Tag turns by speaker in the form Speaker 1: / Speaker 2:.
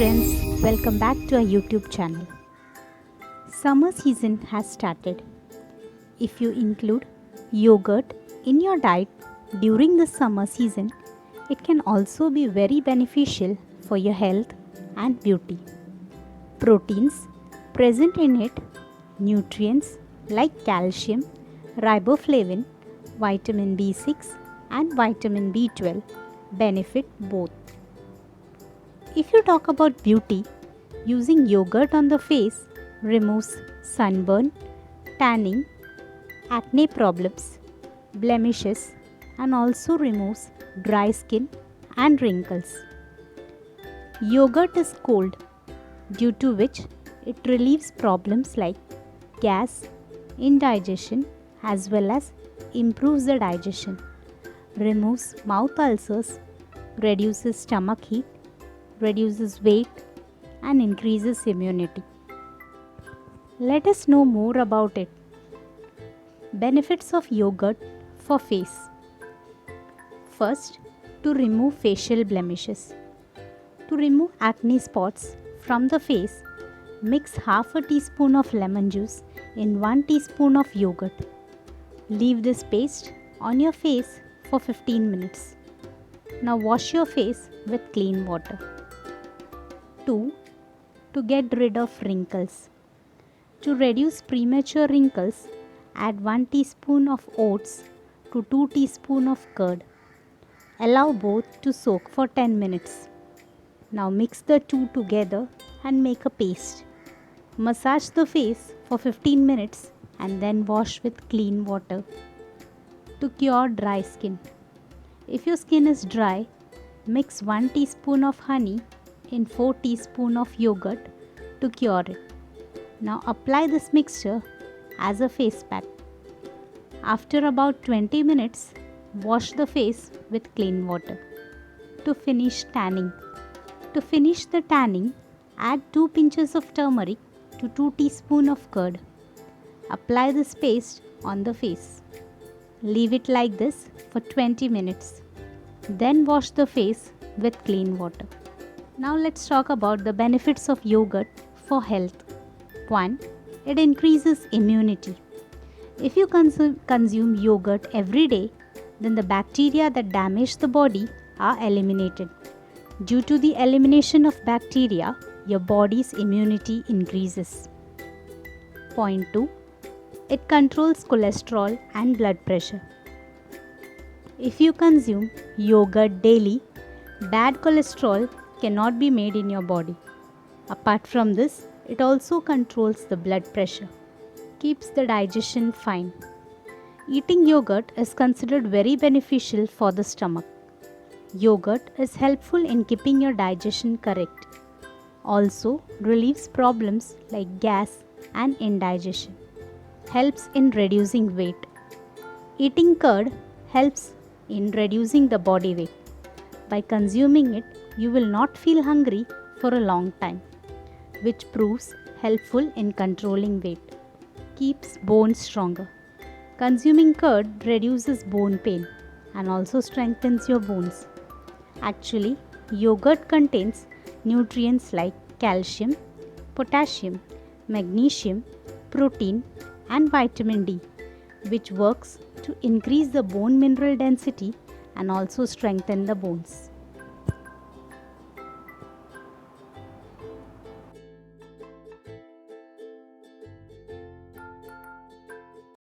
Speaker 1: friends, welcome back to our YouTube channel. Summer season has started. If you include yogurt in your diet during the summer season, it can also be very beneficial for your health and beauty. Proteins present in it, nutrients like calcium, riboflavin, vitamin B6 and vitamin B12 benefit both. If you talk about beauty, using yogurt on the face removes sunburn, tanning, acne problems, blemishes, and also removes dry skin and wrinkles. Yogurt is cold, due to which it relieves problems like gas, indigestion, as well as improves the digestion, removes mouth ulcers, reduces stomach heat, reduces weight, and increases immunity. Let us know more about it. Benefits of yogurt for face. First, to remove facial blemishes. To remove acne spots from the face, mix half a teaspoon of lemon juice in 1 teaspoon of yogurt. Leave this paste on your face for 15 minutes. Now wash your face with clean water. 2. To get rid of wrinkles. To reduce premature wrinkles, add 1 teaspoon of oats to 2 teaspoons of curd. Allow both to soak for 10 minutes. Now mix the two together and make a paste. Massage the face for 15 minutes and then wash with clean water. To cure dry skin. If your skin is dry, mix 1 teaspoon of honey in 4 teaspoons of yogurt to cure it. Now apply this mixture as a face pack. After about 20 minutes, wash the face with clean water. To finish tanning. To finish the tanning, add 2 pinches of turmeric to 2 teaspoons of curd. Apply this paste on the face. Leave it like this for 20 minutes. Then wash the face with clean water. Now let's talk about the benefits of yogurt for health. 1. It increases immunity. If you consume yogurt every day, then the bacteria that damage the body are eliminated. Due to the elimination of bacteria, your body's immunity increases. Point 2. It controls cholesterol and blood pressure. If you consume yogurt daily, bad cholesterol cannot be made in your body. Apart from this, it also controls the blood pressure, keeps the digestion fine. Eating yogurt is considered very beneficial for the stomach. Yogurt is helpful in keeping your digestion correct. Also relieves problems like gas and indigestion. Helps in reducing weight. Eating curd helps in reducing the body weight. By consuming it, you will not feel hungry for a long time, which proves helpful in controlling weight. Keeps bones stronger. Consuming curd reduces bone pain and also strengthens your bones. Actually, yogurt contains nutrients like calcium, potassium, magnesium, protein, and vitamin D, which works to increase the bone mineral density and also strengthen the bones.